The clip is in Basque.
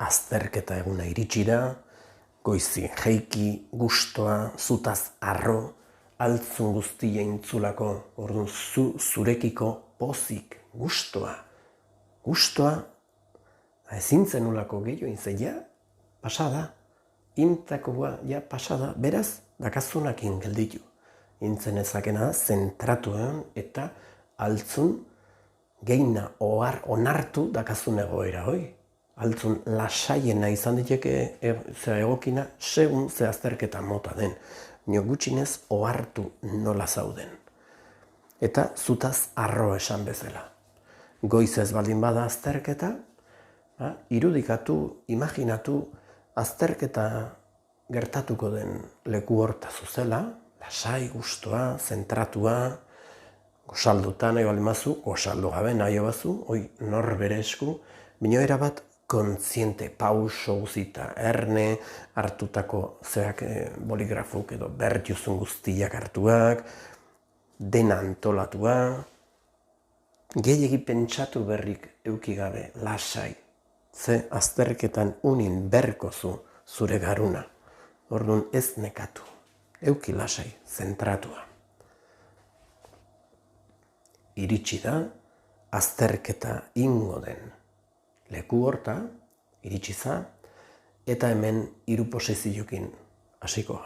azterketa eguna iritsi da, goizi jeiki, gustoa, zutaz arro, altzun guztia intzulako, orduan zurekiko pozik, gustoa, ezin zenulako gehiago inzeia, pasada, intakoa ja pasada, beraz, dakazunakin gelditu. Intzen ezakena zentratuan eta altzun geina onartu dakazun egoera hoi. Altzun lasaiena izan diteke egokina segun ze azterketa mota den. Nio gutxinez ohartu nola zauden. Eta zutaz arro esan bezala. Goizez baldin bada azterketa, irudikatu, imaginatu azterketa gertatuko den leku horta zuzela, lasai, gustoa, zentratua, gosalduta nahi balimazu, gosaldu gabe nahi bazu, hoi nor bere esku, bino erabat kontziente, pauso guzita, erne hartutako zeak boligrafuk edo bertiuzun guztiak hartuak, dena antolatua, gehiegi pentsatu berrik euki gabe, lasai, ze azterketan unin berkozu zure garuna, orduan ez nekatu, euki lasai, zentratua. Iritsi da, azterketa ingo den leku horta, iritsi za, eta hemen 3 posizioekin hasiko.